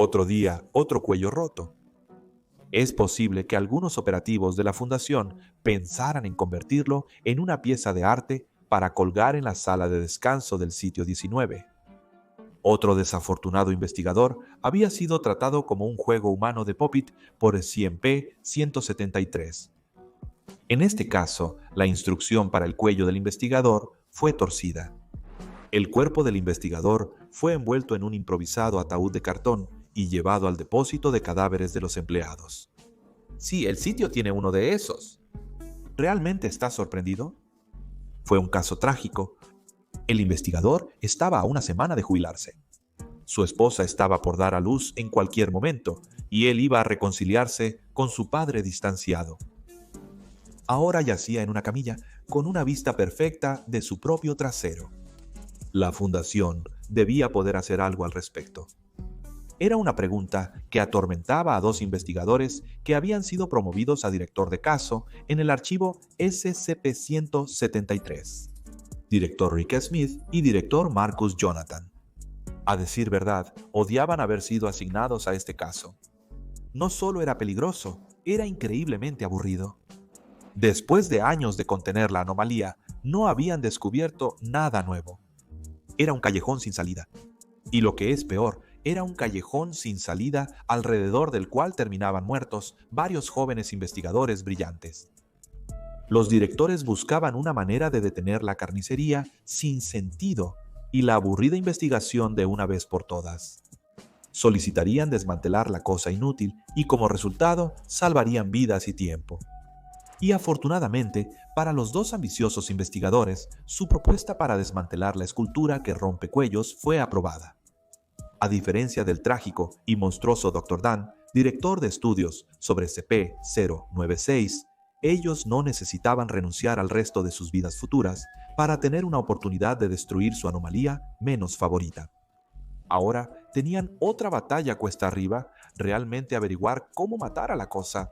Otro día, otro cuello roto. Es posible que algunos operativos de la fundación pensaran en convertirlo en una pieza de arte para colgar en la sala de descanso del sitio 19. Otro desafortunado investigador había sido tratado como un juego humano de Puppet por el CMP-173. En este caso, la instrucción para el cuello del investigador fue torcida. El cuerpo del investigador fue envuelto en un improvisado ataúd de cartón y llevado al depósito de cadáveres de los empleados. Sí, el sitio tiene uno de esos. ¿Realmente estás sorprendido? Fue un caso trágico. El investigador estaba a una semana de jubilarse. Su esposa estaba por dar a luz en cualquier momento y él iba a reconciliarse con su padre distanciado. Ahora yacía en una camilla con una vista perfecta de su propio trasero. La fundación debía poder hacer algo al respecto. Era una pregunta que atormentaba a dos investigadores que habían sido promovidos a director de caso en el archivo SCP-173. Director Rick Smith y director Marcus Jonathan. A decir verdad, odiaban haber sido asignados a este caso. No solo era peligroso, era increíblemente aburrido. Después de años de contener la anomalía, no habían descubierto nada nuevo. Era un callejón sin salida. Y lo que es peor, era un callejón sin salida alrededor del cual terminaban muertos varios jóvenes investigadores brillantes. Los directores buscaban una manera de detener la carnicería sin sentido y la aburrida investigación de una vez por todas. Solicitarían desmantelar la cosa inútil y como resultado salvarían vidas y tiempo. Y afortunadamente, para los dos ambiciosos investigadores, su propuesta para desmantelar la escultura que rompe cuellos fue aprobada. A diferencia del trágico y monstruoso Dr. Dan, director de estudios sobre SCP-096, ellos no necesitaban renunciar al resto de sus vidas futuras para tener una oportunidad de destruir su anomalía menos favorita. Ahora tenían otra batalla cuesta arriba, realmente averiguar cómo matar a la cosa.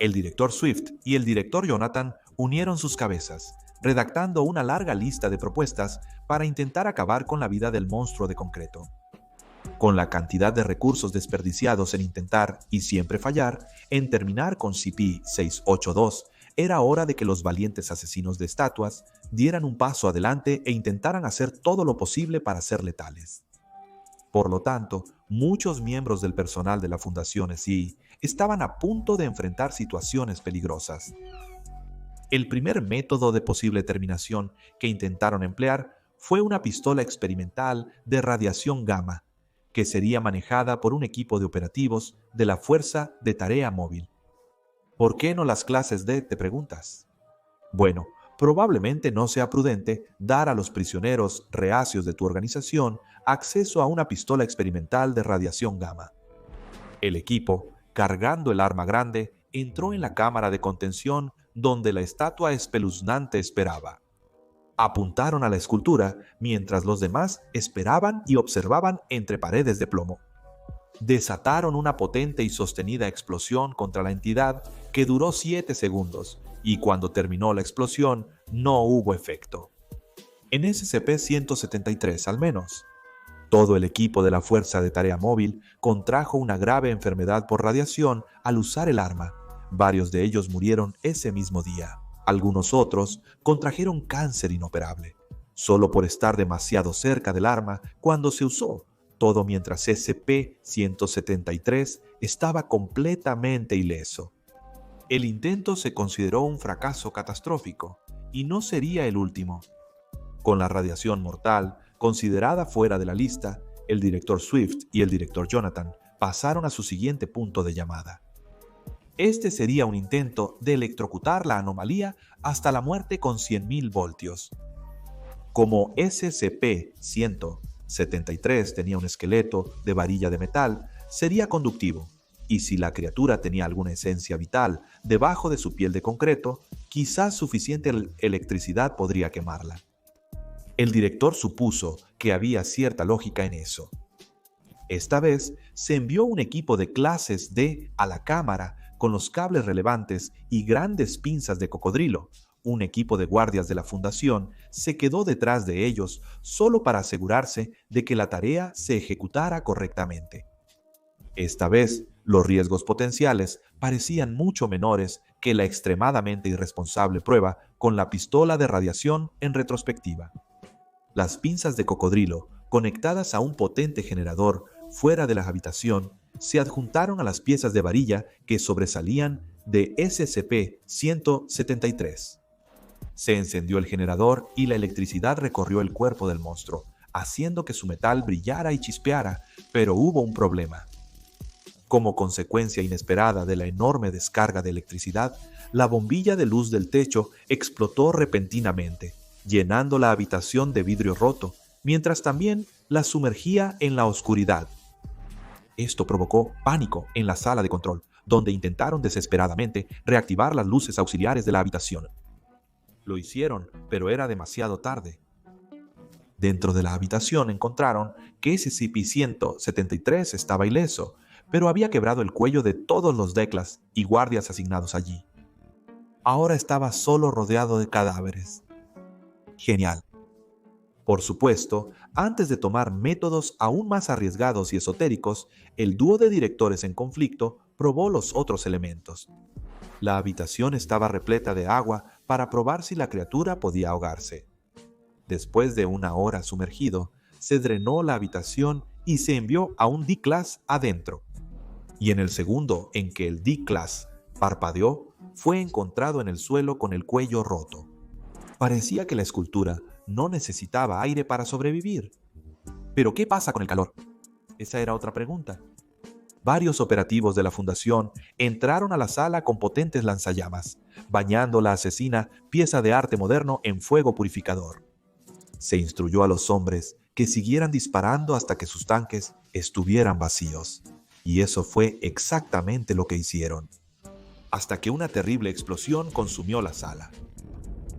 El director Swift y el director Jonathan unieron sus cabezas, redactando una larga lista de propuestas para intentar acabar con la vida del monstruo de concreto. Con la cantidad de recursos desperdiciados en intentar, y siempre fallar, en terminar con SCP-682, era hora de que los valientes asesinos de estatuas dieran un paso adelante e intentaran hacer todo lo posible para ser letales. Por lo tanto, muchos miembros del personal de la Fundación SI estaban a punto de enfrentar situaciones peligrosas. El primer método de posible terminación que intentaron emplear fue una pistola experimental de radiación gamma, que sería manejada por un equipo de operativos de la Fuerza de Tarea Móvil. ¿Por qué no las clases D?, te preguntas. Bueno, probablemente no sea prudente dar a los prisioneros reacios de tu organización acceso a una pistola experimental de radiación gamma. El equipo, cargando el arma grande, entró en la cámara de contención donde la estatua espeluznante esperaba. Apuntaron a la escultura mientras los demás esperaban y observaban entre paredes de plomo. Desataron una potente y sostenida explosión contra la entidad que duró 7 segundos y cuando terminó la explosión no hubo efecto. En SCP-173 al menos. Todo el equipo de la Fuerza de Tarea Móvil contrajo una grave enfermedad por radiación al usar el arma. Varios de ellos murieron ese mismo día. Algunos otros contrajeron cáncer inoperable, solo por estar demasiado cerca del arma cuando se usó, todo mientras SCP-173 estaba completamente ileso. El intento se consideró un fracaso catastrófico, y no sería el último. Con la radiación mortal considerada fuera de la lista, el director Swift y el director Jonathan pasaron a su siguiente punto de llamada. Este sería un intento de electrocutar la anomalía hasta la muerte con 100.000 voltios. Como SCP-173 tenía un esqueleto de varilla de metal, sería conductivo, y si la criatura tenía alguna esencia vital debajo de su piel de concreto, quizás suficiente electricidad podría quemarla. El director supuso que había cierta lógica en eso. Esta vez se envió un equipo de clases D a la cámara con los cables relevantes y grandes pinzas de cocodrilo. Un equipo de guardias de la Fundación se quedó detrás de ellos solo para asegurarse de que la tarea se ejecutara correctamente. Esta vez, los riesgos potenciales parecían mucho menores que la extremadamente irresponsable prueba con la pistola de radiación en retrospectiva. Las pinzas de cocodrilo, conectadas a un potente generador fuera de la habitación, se adjuntaron a las piezas de varilla que sobresalían de SCP-173. Se encendió el generador y la electricidad recorrió el cuerpo del monstruo, haciendo que su metal brillara y chispeara, pero hubo un problema. Como consecuencia inesperada de la enorme descarga de electricidad, la bombilla de luz del techo explotó repentinamente, llenando la habitación de vidrio roto, mientras también la sumergía en la oscuridad. Esto provocó pánico en la sala de control, donde intentaron desesperadamente reactivar las luces auxiliares de la habitación. Lo hicieron, pero era demasiado tarde. Dentro de la habitación encontraron que SCP-173 estaba ileso, pero había quebrado el cuello de todos los Declas y guardias asignados allí. Ahora estaba solo rodeado de cadáveres. Genial. Por supuesto, antes de tomar métodos aún más arriesgados y esotéricos, el dúo de directores en conflicto probó los otros elementos. La habitación estaba repleta de agua para probar si la criatura podía ahogarse. Después de una hora sumergido, se drenó la habitación y se envió a un D-Class adentro. Y en el segundo en que el D-Class parpadeó, fue encontrado en el suelo con el cuello roto. Parecía que la escultura no necesitaba aire para sobrevivir. ¿Pero qué pasa con el calor? Esa era otra pregunta. Varios operativos de la Fundación entraron a la sala con potentes lanzallamas, bañando la asesina pieza de arte moderno en fuego purificador. Se instruyó a los hombres que siguieran disparando hasta que sus tanques estuvieran vacíos. Y eso fue exactamente lo que hicieron. Hasta que una terrible explosión consumió la sala.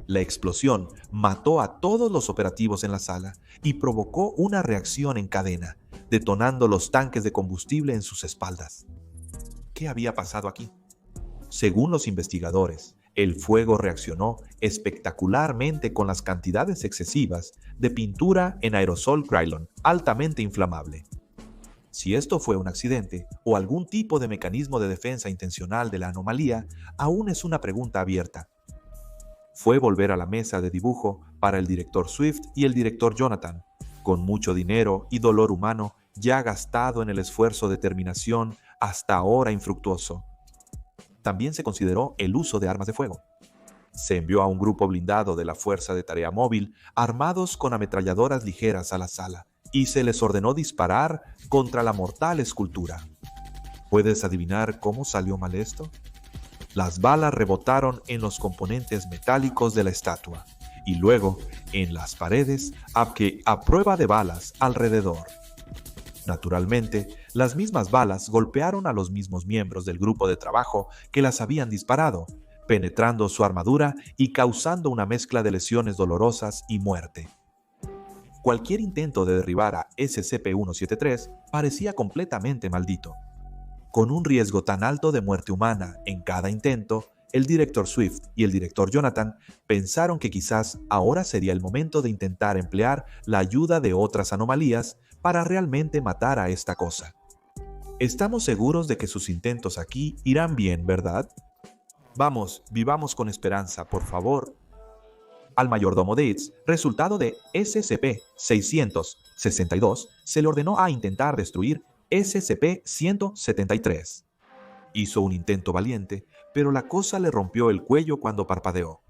La explosión mató a todos los operativos en la sala y provocó una reacción en cadena, detonando los tanques de combustible en sus espaldas. ¿Qué había pasado aquí? Según los investigadores, el fuego reaccionó espectacularmente con las cantidades excesivas de pintura en aerosol Krylon, altamente inflamable. Si esto fue un accidente o algún tipo de mecanismo de defensa intencional de la anomalía, aún es una pregunta abierta. Fue volver a la mesa de dibujo para el director Swift y el director Jonathan, con mucho dinero y dolor humano ya gastado en el esfuerzo de terminación hasta ahora infructuoso. También se consideró el uso de armas de fuego. Se envió a un grupo blindado de la Fuerza de Tarea Móvil armados con ametralladoras ligeras a la sala y se les ordenó disparar contra la mortal escultura. ¿Puedes adivinar cómo salió mal esto? Las balas rebotaron en los componentes metálicos de la estatua y luego en las paredes a prueba de balas alrededor. Naturalmente, las mismas balas golpearon a los mismos miembros del grupo de trabajo que las habían disparado, penetrando su armadura y causando una mezcla de lesiones dolorosas y muerte. Cualquier intento de derribar a SCP-173 parecía completamente maldito. Con un riesgo tan alto de muerte humana en cada intento, el director Swift y el director Jonathan pensaron que quizás ahora sería el momento de intentar emplear la ayuda de otras anomalías para realmente matar a esta cosa. Estamos seguros de que sus intentos aquí irán bien, ¿verdad? Vamos, vivamos con esperanza, por favor. Al mayordomo Deeds, resultado de SCP-662, se le ordenó a intentar destruir SCP-173. Hizo un intento valiente, pero la cosa le rompió el cuello cuando parpadeó.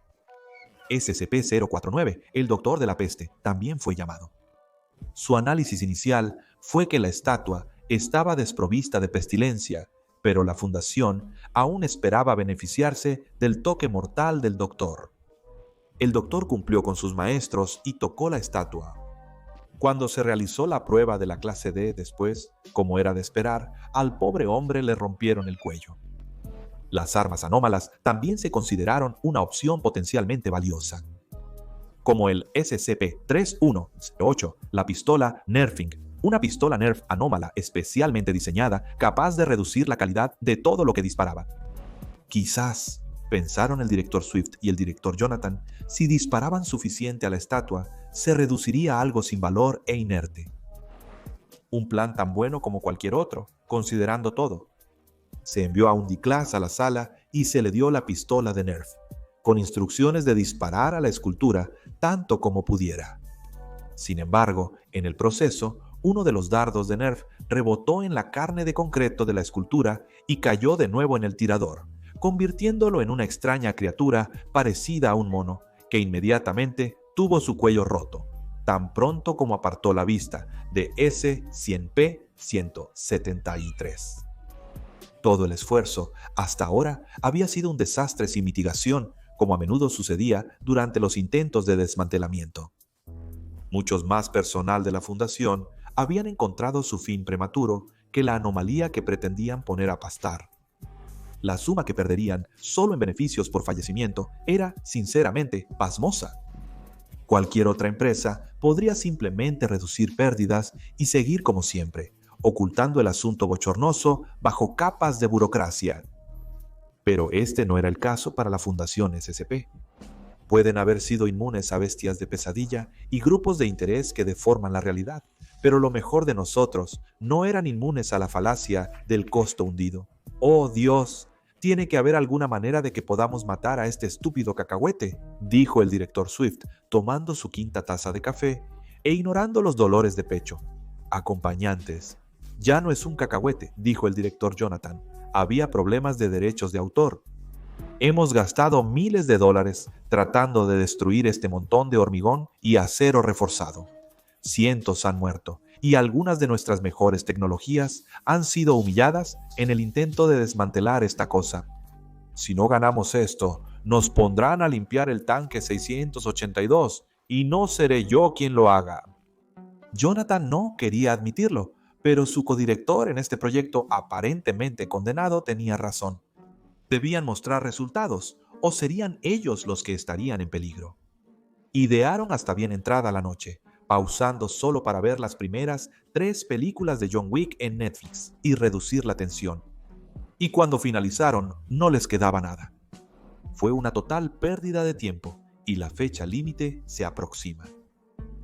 SCP-049, el doctor de la peste, también fue llamado. Su análisis inicial fue que la estatua estaba desprovista de pestilencia, pero la Fundación aún esperaba beneficiarse del toque mortal del doctor. El doctor cumplió con sus maestros y tocó la estatua. Cuando se realizó la prueba de la clase D después, como era de esperar, al pobre hombre le rompieron el cuello. Las armas anómalas también se consideraron una opción potencialmente valiosa, como el SCP-3108, la pistola Nerfing, una pistola Nerf anómala especialmente diseñada capaz de reducir la calidad de todo lo que disparaba. Quizás, pensaron el director Swift y el director Jonathan, si disparaban suficiente a la estatua, se reduciría a algo sin valor e inerte. un plan tan bueno como cualquier otro, considerando todo. Se envió a un D-Class a la sala y se le dio la pistola de Nerf, con instrucciones de disparar a la escultura tanto como pudiera. Sin embargo, en el proceso, uno de los dardos de Nerf rebotó en la carne de concreto de la escultura y cayó de nuevo en el tirador, convirtiéndolo en una extraña criatura parecida a un mono, que inmediatamente tuvo su cuello roto, tan pronto como apartó la vista de S-100P-173. Todo el esfuerzo, hasta ahora, había sido un desastre sin mitigación, como a menudo sucedía durante los intentos de desmantelamiento. Muchos más personal de la fundación habían encontrado su fin prematuro que la anomalía que pretendían poner a pastar. La suma que perderían solo en beneficios por fallecimiento era, sinceramente, pasmosa. Cualquier otra empresa podría simplemente reducir pérdidas y seguir como siempre, ocultando el asunto bochornoso bajo capas de burocracia. Pero este no era el caso para la Fundación SCP. Pueden haber sido inmunes a bestias de pesadilla y grupos de interés que deforman la realidad, pero lo mejor de nosotros no eran inmunes a la falacia del costo hundido. ¡Oh, Dios! Tiene que haber alguna manera de que podamos matar a este estúpido cacahuete, dijo el director Swift, tomando su quinta taza de café e ignorando los dolores de pecho. Acompañantes. Ya no es un cacahuete, dijo el director Jonathan. Había problemas de derechos de autor. Hemos gastado miles de dólares tratando de destruir este montón de hormigón y acero reforzado. Cientos han muerto y algunas de nuestras mejores tecnologías han sido humilladas en el intento de desmantelar esta cosa. Si no ganamos esto, nos pondrán a limpiar el tanque 682 y no seré yo quien lo haga. Jonathan no quería admitirlo, pero su codirector en este proyecto aparentemente condenado tenía razón. Debían mostrar resultados, o serían ellos los que estarían en peligro. Idearon hasta bien entrada la noche, pausando solo para ver las primeras 3 películas de John Wick en Netflix y reducir la tensión. Y cuando finalizaron, no les quedaba nada. Fue una total pérdida de tiempo y la fecha límite se aproxima.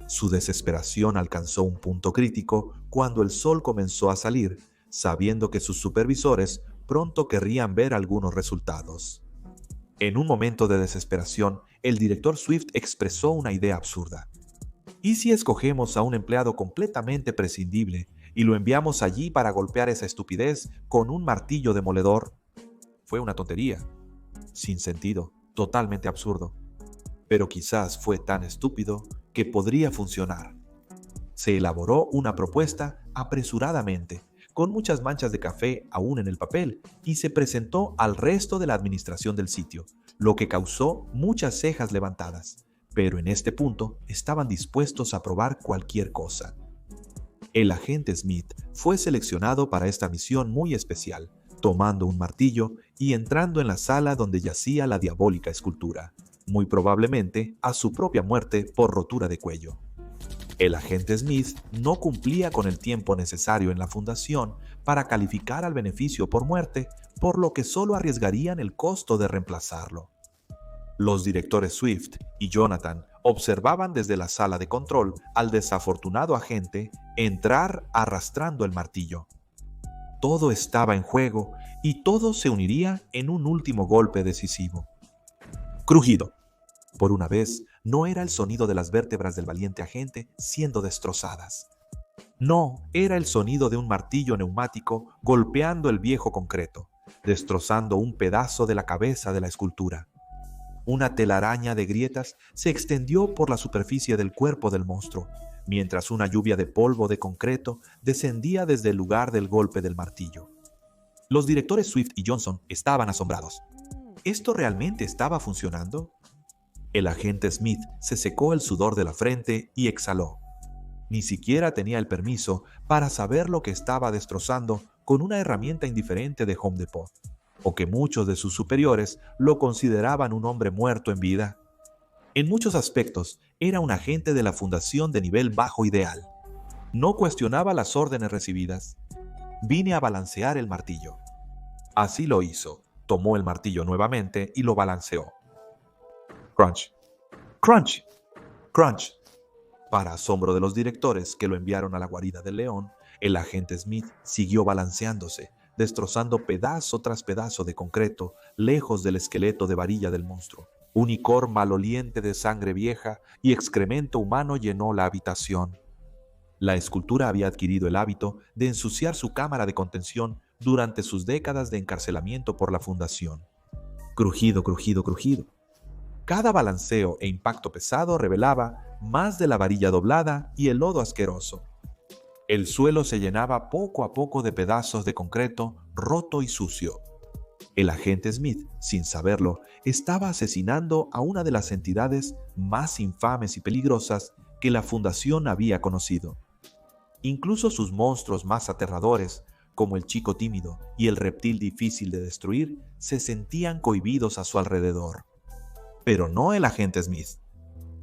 Su desesperación alcanzó un punto crítico cuando el sol comenzó a salir, sabiendo que sus supervisores pronto querrían ver algunos resultados. En un momento de desesperación, el director Swift expresó una idea absurda. ¿Y si escogemos a un empleado completamente prescindible y lo enviamos allí para golpear esa estupidez con un martillo demoledor? Fue una tontería, sin sentido, totalmente absurdo. Pero quizás fue tan estúpido que podría funcionar. Se elaboró una propuesta apresuradamente, con muchas manchas de café aún en el papel, y se presentó al resto de la administración del sitio, lo que causó muchas cejas levantadas, pero en este punto estaban dispuestos a probar cualquier cosa. El agente Smith fue seleccionado para esta misión muy especial, tomando un martillo y entrando en la sala donde yacía la diabólica escultura, muy probablemente a su propia muerte por rotura de cuello. El agente Smith no cumplía con el tiempo necesario en la fundación para calificar al beneficio por muerte, por lo que solo arriesgarían el costo de reemplazarlo. Los directores Swift y Jonathan observaban desde la sala de control al desafortunado agente entrar arrastrando el martillo. Todo estaba en juego y todo se uniría en un último golpe decisivo. Crujido. Por una vez, no era el sonido de las vértebras del valiente agente siendo destrozadas. No, era el sonido de un martillo neumático golpeando el viejo concreto, destrozando un pedazo de la cabeza de la escultura. Una telaraña de grietas se extendió por la superficie del cuerpo del monstruo, mientras una lluvia de polvo de concreto descendía desde el lugar del golpe del martillo. Los directores Swift y Johnson estaban asombrados. ¿Esto realmente estaba funcionando? El agente Smith se secó el sudor de la frente y exhaló. Ni siquiera tenía el permiso para saber lo que estaba destrozando con una herramienta indiferente de Home Depot, o que muchos de sus superiores lo consideraban un hombre muerto en vida. En muchos aspectos, era un agente de la fundación de nivel bajo ideal. No cuestionaba las órdenes recibidas. Vine a balancear el martillo. Así lo hizo. Tomó el martillo nuevamente y lo balanceó. Crunch, crunch, crunch. Para asombro de los directores que lo enviaron a la guarida del león, El agente Smith siguió balanceándose, destrozando pedazo tras pedazo de concreto, lejos del esqueleto de varilla del monstruo. Un icor maloliente de sangre vieja y excremento humano llenó la habitación. La escultura había adquirido el hábito de ensuciar su cámara de contención durante sus décadas de encarcelamiento por la Fundación. Crujido, crujido, crujido. Cada balanceo e impacto pesado revelaba más de la varilla doblada y el lodo asqueroso. El suelo se llenaba poco a poco de pedazos de concreto roto y sucio. El agente Smith, sin saberlo, estaba asesinando a una de las entidades más infames y peligrosas que la Fundación había conocido. Incluso sus monstruos más aterradores, como el chico tímido y el reptil difícil de destruir, se sentían cohibidos a su alrededor. Pero no el agente Smith.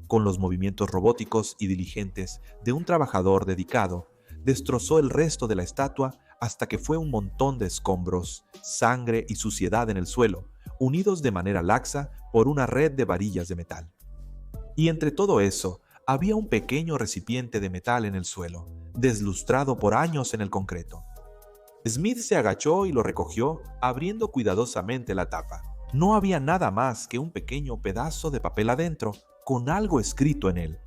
Con los movimientos robóticos y diligentes de un trabajador dedicado, destrozó el resto de la estatua hasta que fue un montón de escombros, sangre y suciedad en el suelo, unidos de manera laxa por una red de varillas de metal. Y entre todo eso, había un pequeño recipiente de metal en el suelo, deslustrado por años en el concreto. Smith se agachó y lo recogió, abriendo cuidadosamente la tapa. No había nada más que un pequeño pedazo de papel adentro, con algo escrito en él.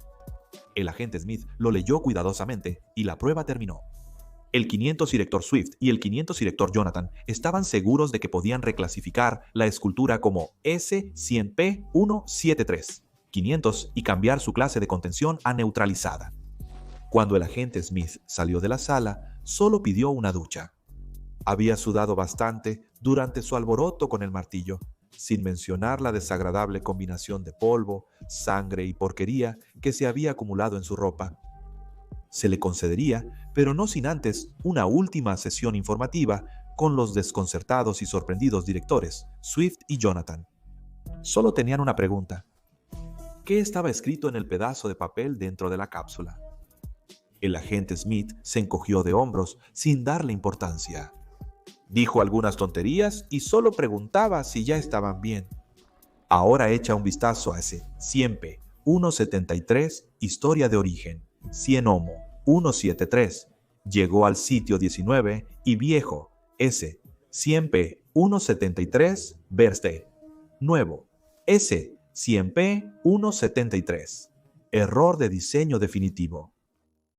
El agente Smith lo leyó cuidadosamente y la prueba terminó. El 500 director Swift y el 500 director Jonathan estaban seguros de que podían reclasificar la escultura como S100P173, 500 y cambiar su clase de contención a neutralizada. Cuando el agente Smith salió de la sala, solo pidió una ducha. Había sudado bastante durante su alboroto con el martillo, sin mencionar la desagradable combinación de polvo, sangre y porquería que se había acumulado en su ropa. Se le concedería, pero no sin antes, una última sesión informativa con los desconcertados y sorprendidos directores, Swift y Jonathan. Solo tenían una pregunta. ¿Qué estaba escrito en el pedazo de papel dentro de la cápsula? El agente Smith se encogió de hombros sin darle importancia. Dijo algunas tonterías y solo preguntaba si ya estaban bien. Ahora echa un vistazo a ese S100P173, historia de origen, Cienomo 173, llegó al sitio 19 y viejo, S100P173, Birthday, nuevo, S100P173, error de diseño definitivo.